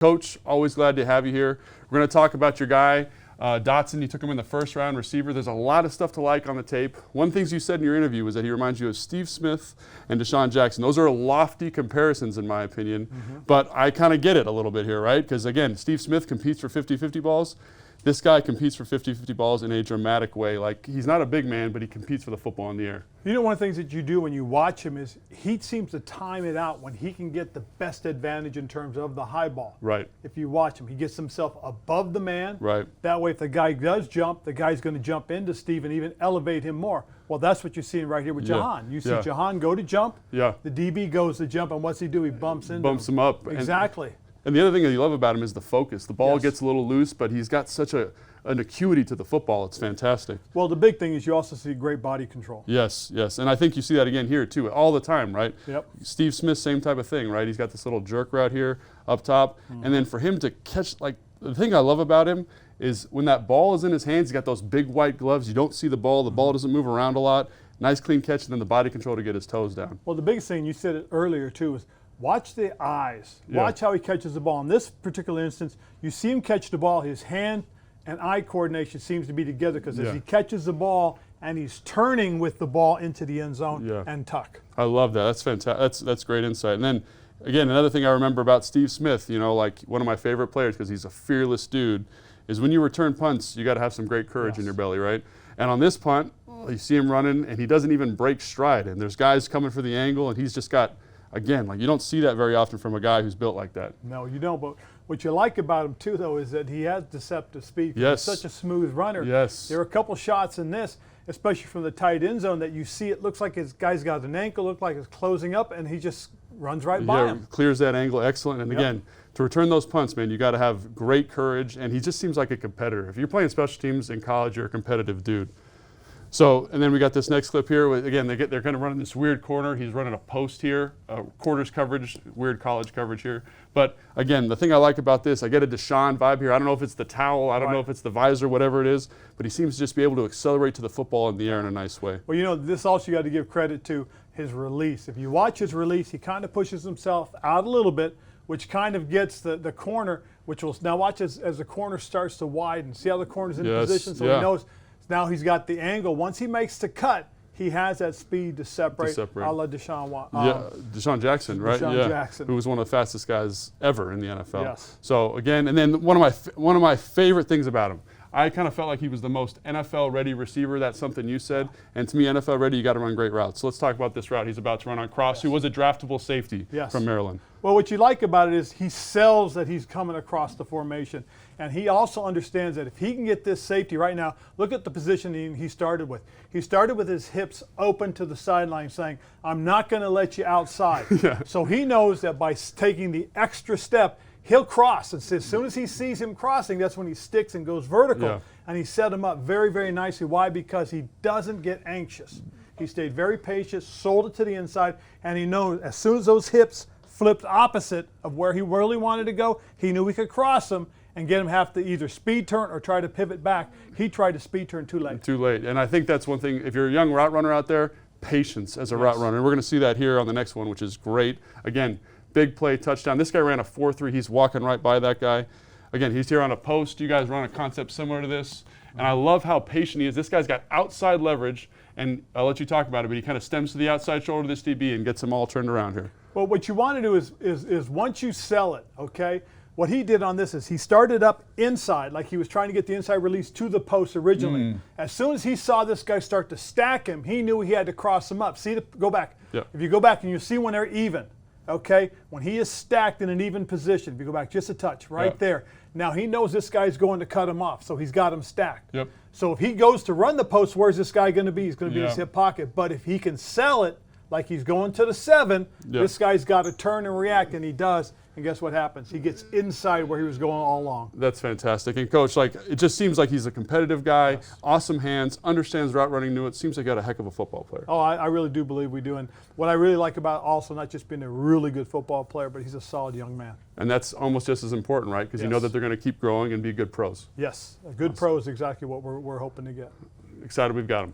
Coach, always glad to have you here. We're going to talk about your guy, Dotson. You took him in the first round, receiver. There's a lot of stuff to like on the tape. One thing you said in your interview was that he reminds you of Steve Smith and DeSean Jackson. Those are lofty comparisons in my opinion, but I kind of get it a little bit here, right? Because again, Steve Smith competes for 50-50 balls. This guy competes for 50-50 balls in a dramatic way. Like, he's not a big man, but he competes for the football in the air. You know, one of the things that you do when you watch him is he seems to time it out when he can get the best advantage in terms of the high ball. Right. If you watch him, he gets himself above the man. Right. That way, if the guy does jump, the guy's going to jump into Steve and even elevate him more. Well, that's what you're seeing right here with Jahan. You see Jahan go to jump. Yeah. The DB goes to jump, and what's he do? He bumps into him up. Exactly. And the other thing that you love about him is the focus. The ball gets a little loose, but he's got such an acuity to the football. It's fantastic. Well, the big thing is you also see great body control. Yes, yes. And I think you see that again here, too, all the time, right? Yep. Steve Smith, same type of thing, right? He's got this little jerk route here up top. And then for him to catch, like, the thing I love about him is when that ball is in his hands, he's got those big white gloves. You don't see the ball. The ball doesn't move around a lot. Nice, clean catch, and then the body control to get his toes down. Well, the biggest thing, you said it earlier, too, is watch the eyes. Watch how he catches the ball. In this particular instance, you see him catch the ball. His hand and eye coordination seems to be together because as he catches the ball and he's turning with the ball into the end zone and tuck. I love that. That's fantastic. That's great insight. And then, again, another thing I remember about Steve Smith, you know, like one of my favorite players because he's a fearless dude, is when you return punts, you got to have some great courage in your belly, right? And on this punt, you see him running, and he doesn't even break stride. And there's guys coming for the angle, and he's just got, again, like you don't see that very often from a guy who's built like that. No, you don't. But what you like about him, too, though, is that he has deceptive speed. Yes. He's such a smooth runner. Yes. There are a couple shots in this, especially from the tight end zone, that you see it looks like his guy's got an ankle, looks like it's closing up, and he just runs right by him. Clears that angle, excellent. And again, to return those punts, man, you got to have great courage, and he just seems like a competitor. If you're playing special teams in college, you're a competitive dude. So, and then we got this next clip here. Again, they're kind of running this weird corner. He's running a post here, quarters coverage, weird college coverage here. But again, the thing I like about this, I get a DeSean vibe here. I don't know if it's the towel, I don't know if it's the visor, whatever it is, but he seems to just be able to accelerate to the football in the air in a nice way. Well, you know, this also you got to give credit to his release. If you watch his release, he kind of pushes himself out a little bit, which kind of gets the corner, which will now watch as the corner starts to widen. See how the corner's in position, so he knows. Now he's got the angle. Once he makes the cut, he has that speed to separate. A la DeSean Jackson, right? DeSean Jackson, who was one of the fastest guys ever in the NFL. Yes. So again, and then one of my favorite things about him, I kind of felt like he was the most NFL-ready receiver. That's something you said. And to me, NFL-ready, you got to run great routes. So let's talk about this route he's about to run on Cross, who was a draftable safety from Maryland. Well, what you like about it is he sells that he's coming across the formation. And he also understands that if he can get this safety right now, look at the positioning he started with. He started with his hips open to the sideline saying, I'm not going to let you outside. So he knows that by taking the extra step, he'll cross. And as soon as he sees him crossing, that's when he sticks and goes vertical. And he set him up very, very nicely. Why? Because he doesn't get anxious. He stayed very patient, sold it to the inside, and he knows as soon as those hips flipped opposite of where he really wanted to go, he knew he could cross them and get him have to either speed turn or try to pivot back. He tried to speed turn too late. Too late. And I think that's one thing, if you're a young route runner out there, patience as a route runner. And we're going to see that here on the next one, which is great. Again, big play, touchdown. This guy ran a 4.3. He's walking right by that guy. Again, he's here on a post. You guys run a concept similar to this. And I love how patient he is. This guy's got outside leverage, and I'll let you talk about it, but he kind of stems to the outside shoulder of this DB and gets them all turned around here. Well, what you want to do is once you sell it, okay, what he did on this is he started up inside, like he was trying to get the inside release to the post originally. As soon as he saw this guy start to stack him, he knew he had to cross him up. See, go back. If you go back and you see when they're even, okay, when he is stacked in an even position, if you go back just a touch, right there, now he knows this guy's going to cut him off, so he's got him stacked. So if he goes to run the post, where's this guy going to be? He's going to be in his hip pocket. But if he can sell it like he's going to the 7, this guy's got to turn and react, and he does. And guess what happens? He gets inside where he was going all along. That's fantastic. And Coach, like, it just seems like he's a competitive guy, awesome hands, understands route running, knew it. Seems like he got a heck of a football player. Oh, I really do believe we do. And what I really like about also not just being a really good football player, but he's a solid young man. And that's almost just as important, right? Because you know that they're going to keep growing and be good pros. Yes, a good pro is exactly what we're hoping to get. Excited we've got him.